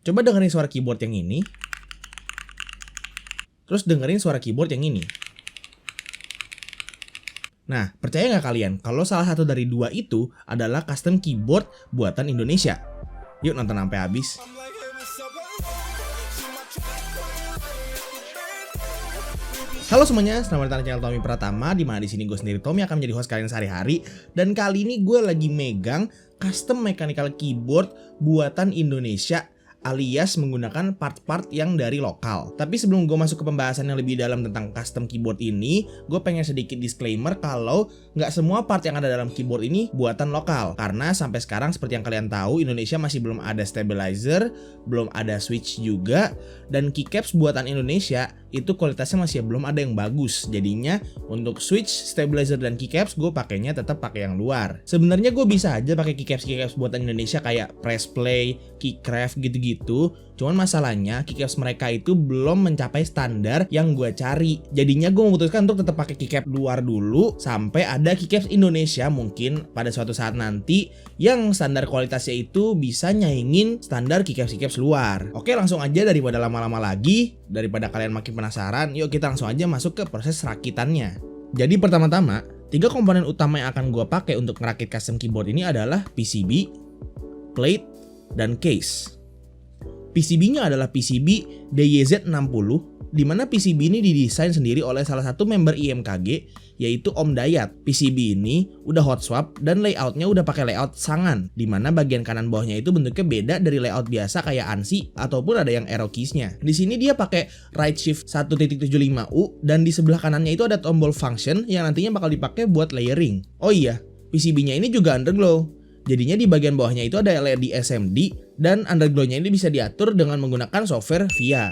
Coba dengerin suara keyboard yang ini. Terus dengerin suara keyboard yang ini. Nah, percaya nggak kalian kalau salah satu dari dua itu adalah custom keyboard buatan Indonesia? Yuk nonton sampai habis. Halo semuanya, selamat datang di channel Tommy Pratama, di mana di sini gue sendiri Tommy akan menjadi host kalian sehari-hari. Dan kali ini gue lagi megang custom mechanical keyboard buatan Indonesia, alias menggunakan part-part yang dari lokal. Tapi sebelum gue masuk ke pembahasan yang lebih dalam tentang custom keyboard ini, gue pengen sedikit disclaimer kalau nggak semua part yang ada dalam keyboard ini buatan lokal. Karena sampai sekarang seperti yang kalian tahu, Indonesia masih belum ada stabilizer, belum ada switch juga, dan keycaps buatan Indonesia itu kualitasnya masih belum ada yang bagus. Jadinya untuk switch, stabilizer, dan keycaps gue pakainya tetap pakai yang luar. Sebenarnya gue bisa aja pakai keycaps buatan Indonesia kayak Press Play, Keycraft gitu-gitu. Cuman masalahnya keycaps mereka itu belum mencapai standar yang gue cari. Jadinya gue memutuskan untuk tetap pakai keycap luar dulu sampai ada keycaps Indonesia mungkin pada suatu saat nanti yang standar kualitasnya itu bisa nyaingin standar keycaps luar. Oke, langsung aja daripada lama-lama lagi, daripada kalian makin penasaran, yuk kita langsung aja masuk ke proses rakitannya. Jadi pertama-tama, 3 komponen utama yang akan gue pakai untuk merakit custom keyboard ini adalah PCB, plate, dan case. PCB-nya adalah PCB DYZ60, di mana PCB ini didesain sendiri oleh salah satu member IMKG, yaitu Om Dayat. PCB ini udah hot swap dan layoutnya udah pakai layout sangan, di mana bagian kanan bawahnya itu bentuknya beda dari layout biasa kayak ANSI ataupun ada yang arrow keys-nya. Di sini dia pakai right shift 1.75U dan di sebelah kanannya itu ada tombol function yang nantinya bakal dipakai buat layering. Oh iya, PCB-nya ini juga underglow. Jadinya di bagian bawahnya itu ada LED SMD dan underglow-nya ini bisa diatur dengan menggunakan software VIA.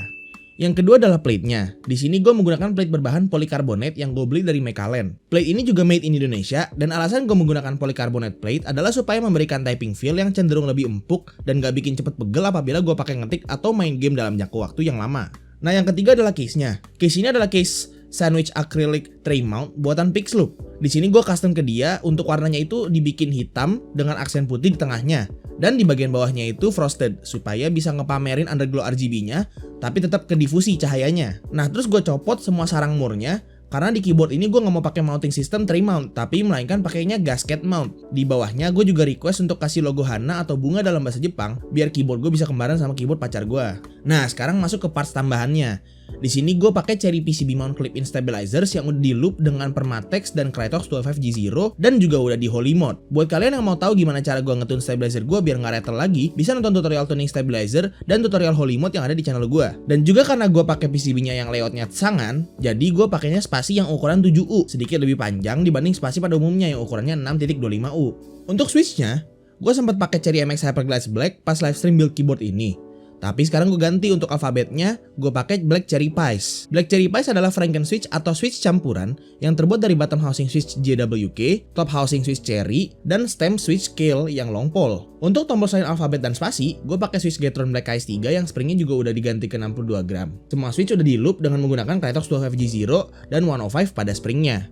Yang kedua adalah plate-nya. Di sini gue menggunakan plate berbahan polikarbonat yang gue beli dari Mekalen. Plate ini juga made in Indonesia dan alasan gue menggunakan polikarbonat plate adalah supaya memberikan typing feel yang cenderung lebih empuk dan gak bikin cepet pegel apabila gue pakai ngetik atau main game dalam jangka waktu yang lama. Nah, yang ketiga adalah case-nya. Case ini adalah case sandwich acrylic tray mount buatan Pixloop. Di sini gue custom ke dia untuk warnanya itu dibikin hitam dengan aksen putih di tengahnya. Dan di bagian bawahnya itu frosted supaya bisa ngepamerin underglow RGB-nya tapi tetap ke difusi cahayanya. Nah, terus gue copot semua sarang murnya karena di keyboard ini gue nggak mau pakai mounting system tray mount, tapi melainkan pakainya gasket mount. Di bawahnya gue juga request untuk kasih logo Hana atau bunga dalam bahasa Jepang biar keyboard gue bisa kembaran sama keyboard pacar gue. Nah, sekarang masuk ke parts tambahannya. Di sini gue pakai Cherry PCB mount clip-in stabilizers yang udah di loop dengan Permatex dan Krytox 12G0 dan juga udah di holy mode. Buat kalian yang mau tahu gimana cara gue ngetune stabilizer gue biar nggak rattle lagi, bisa nonton tutorial tuning stabilizer dan tutorial holy mode yang ada di channel gue. Dan juga karena gue pakai PCB-nya yang layoutnya sangan, jadi gue pakainya spasi yang ukuran 7U, sedikit lebih panjang dibanding spasi pada umumnya yang ukurannya 6.25U. Untuk switch-nya, gue sempat pakai Cherry MX Hyperglass Black pas livestream build keyboard ini. Tapi sekarang gue ganti untuk alfabetnya, gue pakai Black Cherry Pies. Black Cherry Pies adalah Franken switch atau switch campuran yang terbuat dari bottom housing switch JWK, top housing switch Cherry, dan stem switch scale yang long pole. Untuk tombol selain alfabet dan spasi, gue pakai switch Gatron Black KS3 yang springnya juga udah diganti ke 62 gram. Semua switch udah di loop dengan menggunakan Krytox 12G0 dan 105 pada springnya.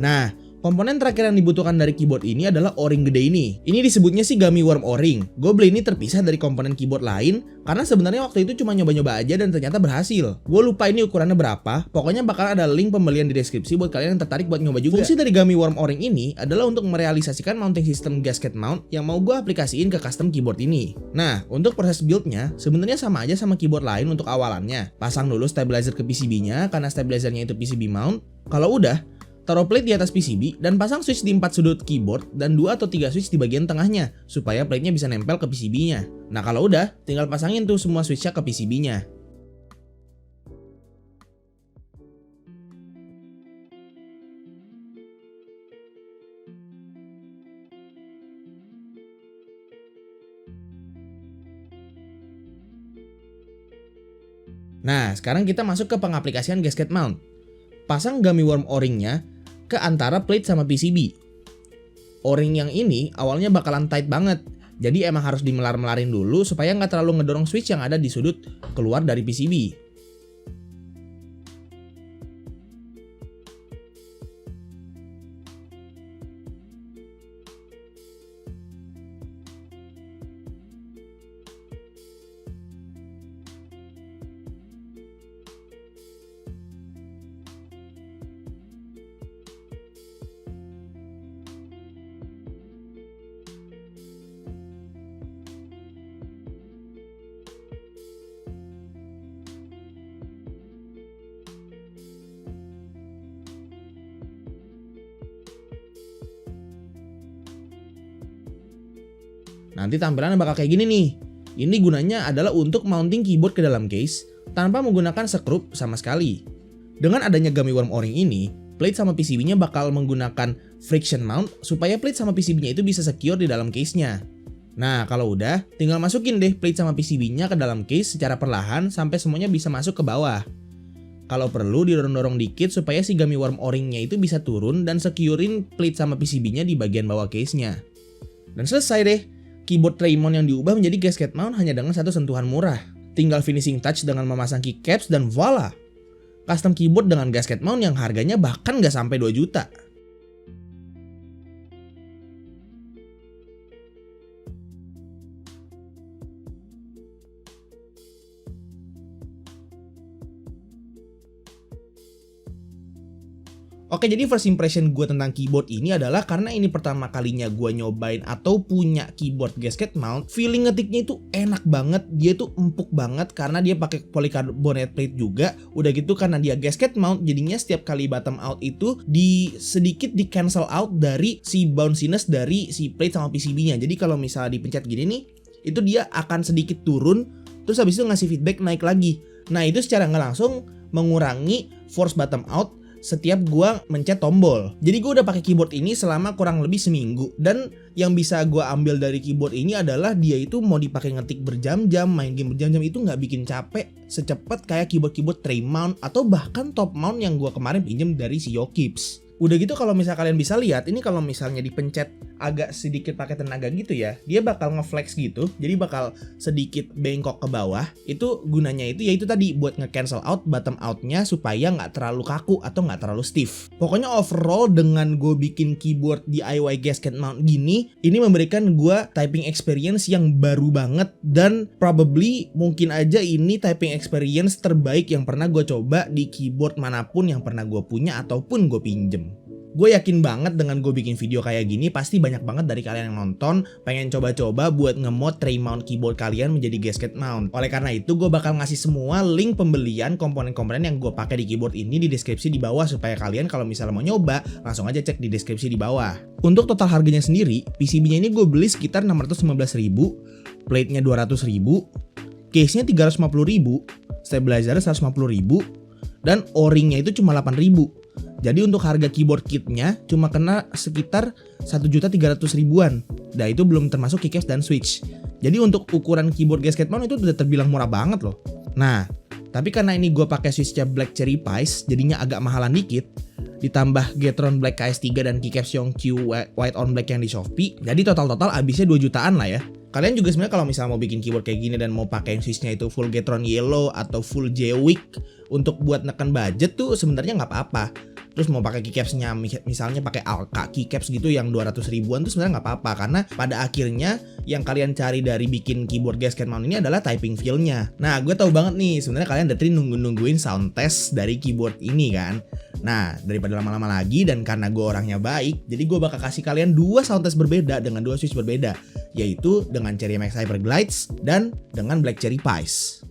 Nah, komponen terakhir yang dibutuhkan dari keyboard ini adalah o-ring gede ini. Ini disebutnya sih gummy worm o-ring. Gue beli ini terpisah dari komponen keyboard lain karena sebenarnya waktu itu cuma nyoba-nyoba aja dan ternyata berhasil. Gue lupa ini ukurannya berapa. Pokoknya bakal ada link pembelian di deskripsi buat kalian yang tertarik buat nyoba juga. Fungsi dari gummy worm o-ring ini adalah untuk merealisasikan mounting system gasket mount yang mau gue aplikasiin ke custom keyboard ini. Nah, untuk proses buildnya sebenarnya sama aja sama keyboard lain untuk awalannya. Pasang dulu stabilizer ke PCB-nya karena stabilizernya itu PCB mount. Kalau udah, taruh plate di atas PCB dan pasang switch di 4 sudut keyboard dan 2 atau 3 switch di bagian tengahnya supaya plate-nya bisa nempel ke PCB-nya. Nah, kalau udah, tinggal pasangin tuh semua switch-nya ke PCB-nya. Nah, sekarang kita masuk ke pengaplikasian gasket mount. Pasang gummy worm o-ringnya ke antara plate sama PCB. O-ring yang ini awalnya bakalan tight banget, jadi emang harus dimelar-melarin dulu supaya nggak terlalu ngedorong switch yang ada di sudut keluar dari PCB. Nanti tampilannya bakal kayak gini nih. Ini gunanya adalah untuk mounting keyboard ke dalam case tanpa menggunakan sekrup sama sekali. Dengan adanya gummy worm O-ring ini, plate sama PCB-nya bakal menggunakan friction mount supaya plate sama PCB-nya itu bisa secure di dalam case-nya. Nah, kalau udah, tinggal masukin deh plate sama PCB-nya ke dalam case secara perlahan sampai semuanya bisa masuk ke bawah. Kalau perlu didorong-dorong dikit supaya si gummy worm O-ring-nya itu bisa turun dan securein plate sama PCB-nya di bagian bawah case-nya. Dan selesai deh. Keyboard Raymond yang diubah menjadi gasket mount hanya dengan satu sentuhan murah. Tinggal finishing touch dengan memasang keycaps dan voila! Custom keyboard dengan gasket mount yang harganya bahkan nggak sampai 2 juta. Oke, jadi first impression gue tentang keyboard ini adalah karena ini pertama kalinya gue nyobain atau punya keyboard gasket mount, feeling ngetiknya itu enak banget, dia tuh empuk banget karena dia pakai polycarbonate plate juga. Udah gitu karena dia gasket mount, jadinya setiap kali bottom out itu sedikit di cancel out dari si bounciness dari si plate sama PCB-nya. Jadi kalau misalnya dipencet gini nih, itu dia akan sedikit turun, terus habis itu ngasih feedback naik lagi. Nah, itu secara nggak langsung mengurangi force bottom out setiap gua mencet tombol. Jadi gua udah pakai keyboard ini selama kurang lebih seminggu, dan yang bisa gua ambil dari keyboard ini adalah dia itu mau dipakai ngetik berjam-jam, main game berjam-jam itu nggak bikin capek secepat kayak keyboard tray mount atau bahkan top mount yang gua kemarin pinjem dari si Yokips. Udah gitu kalau misalnya kalian bisa lihat, ini kalau misalnya dipencet agak sedikit pakai tenaga gitu ya, dia bakal ngeflex gitu, jadi bakal sedikit bengkok ke bawah. Itu gunanya itu yaitu tadi buat nge-cancel out bottom outnya supaya nggak terlalu kaku atau nggak terlalu stiff. Pokoknya overall dengan gue bikin keyboard DIY gasket mount gini, ini memberikan gue typing experience yang baru banget, dan probably mungkin aja ini typing experience terbaik yang pernah gue coba di keyboard manapun yang pernah gue punya ataupun gue pinjem. Gue yakin banget dengan gue bikin video kayak gini pasti banyak banget dari kalian yang nonton pengen coba-coba buat nge-mod tray mount keyboard kalian menjadi gasket mount. Oleh karena itu gue bakal ngasih semua link pembelian komponen-komponen yang gue pakai di keyboard ini di deskripsi di bawah supaya kalian kalau misalnya mau nyoba langsung aja cek di deskripsi di bawah. Untuk total harganya sendiri, PCB-nya ini gue beli sekitar 615.000, plate-nya 200.000, case-nya 350.000, stabilizer 150.000, dan O-ring-nya itu cuma 8.000. Jadi untuk harga keyboard kitnya cuma kena sekitar 1.300.000-an. Nah, itu belum termasuk keycaps dan switch. Jadi untuk ukuran keyboard gasket mount itu udah terbilang murah banget loh. Nah, tapi karena ini gue pakai switchnya Black Cherry Pice, jadinya agak mahalan dikit. Ditambah Gateron Black KS3 dan keycaps Yongqiu White on Black yang di Shopee. Jadi total habisnya 2 jutaan lah ya. Kalian juga sebenarnya kalau misalnya mau bikin keyboard kayak gini dan mau pakai switchnya itu full Gateron Yellow atau full Jwick untuk buat neken budget tuh sebenarnya nggak apa-apa. Terus mau pakai keycapsnya misalnya pakai Alka keycaps gitu yang 200.000-an tuh sebenarnya nggak apa-apa, karena pada akhirnya yang kalian cari dari bikin keyboard gasket mount ini adalah typing feel-nya. Nah, gue tahu banget nih sebenarnya kalian dari nungguin sound test dari keyboard ini kan. Nah, daripada lama-lama lagi dan karena gue orangnya baik, jadi gue bakal kasih kalian 2 sound test berbeda dengan 2 switch berbeda, yaitu dengan Cherry MX Hyper Glides dan dengan Black Cherry Pice.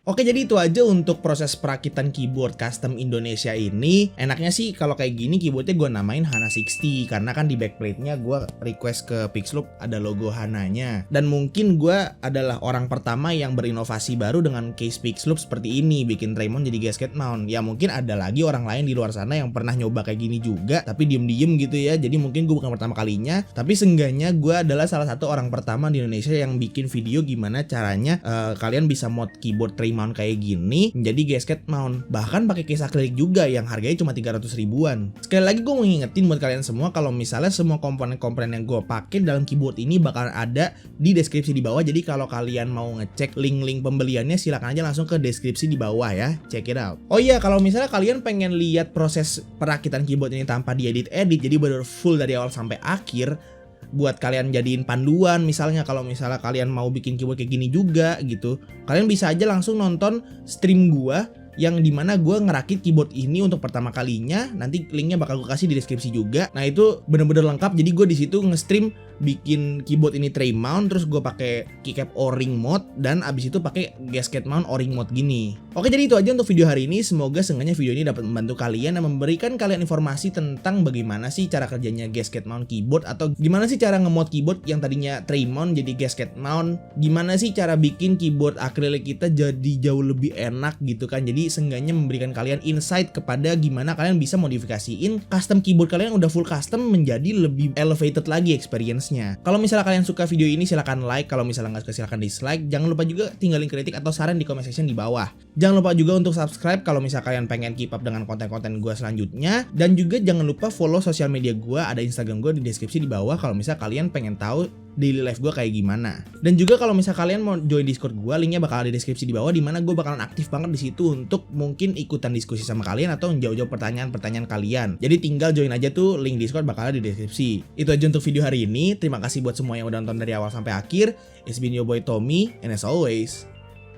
Oke, jadi itu aja untuk proses perakitan keyboard custom Indonesia ini. Enaknya sih kalau kayak gini keyboardnya gue namain Hana 60 karena kan di backplate-nya gue request ke Pixloop ada logo Hananya. Dan mungkin gue adalah orang pertama yang berinovasi baru dengan case Pixloop seperti ini, bikin Tremon jadi gasket mount. Ya mungkin ada lagi orang lain di luar sana yang pernah nyoba kayak gini juga, tapi diem-diem gitu ya. Jadi mungkin gue bukan pertama kalinya, tapi seenggaknya gue adalah salah satu orang pertama di Indonesia yang bikin video gimana caranya kalian bisa mod keyboard mount kayak gini menjadi gasket mount, bahkan pakai case akrilik juga yang harganya cuma 300 ribuan. Sekali lagi gue mau ngingetin buat kalian semua kalau misalnya semua komponen-komponen yang gue pakai dalam keyboard ini bakal ada di deskripsi di bawah. Jadi kalau kalian mau ngecek link-link pembeliannya silakan aja langsung ke deskripsi di bawah ya, check it out. Oh iya, kalau misalnya kalian pengen lihat proses perakitan keyboard ini tanpa diedit-edit, jadi benar full dari awal sampai akhir, buat kalian jadiin panduan misalnya kalau misalnya kalian mau bikin keyboard kayak gini juga gitu, kalian bisa aja langsung nonton stream gua yang dimana gue ngerakit keyboard ini untuk pertama kalinya. Nanti linknya bakal gue kasih di deskripsi juga. Nah itu bener-bener lengkap. Jadi gue di situ nge-stream bikin keyboard ini tray mount, terus gue pakai keycap O-ring mode, dan abis itu pakai gasket mount O-ring mode gini. Oke, jadi itu aja untuk video hari ini. Semoga seenggaknya video ini dapat membantu kalian dan memberikan kalian informasi tentang bagaimana sih cara kerjanya gasket mount keyboard, atau gimana sih cara nge-mod keyboard yang tadinya tray mount jadi gasket mount. Gimana sih cara bikin keyboard akrilik kita jadi jauh lebih enak gitu kan. Jadi seenggaknya memberikan kalian insight kepada gimana kalian bisa modifikasiin custom keyboard kalian udah full custom menjadi lebih elevated lagi experience-nya. Kalau misalnya kalian suka video ini silahkan like, kalau misalnya nggak suka silahkan dislike. Jangan lupa juga tinggalin kritik atau saran di comment section di bawah. Jangan lupa juga untuk subscribe kalau misalnya kalian pengen keep up dengan konten-konten gue selanjutnya. Dan juga jangan lupa follow sosial media gue, ada Instagram gue di deskripsi di bawah kalau misalnya kalian pengen tahu daily life gue kayak gimana. Dan juga kalau misalnya kalian mau join Discord gue, linknya bakal ada di deskripsi di bawah, dimana gue bakalan aktif banget di situ untuk mungkin ikutan diskusi sama kalian atau menjawab pertanyaan-pertanyaan kalian. Jadi tinggal join aja tuh, link Discord bakal ada di deskripsi. Itu aja untuk video hari ini. Terima kasih buat semua yang udah nonton dari awal sampai akhir. It's been your boy Tommy, and as always,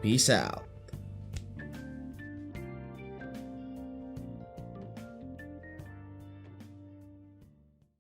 peace out.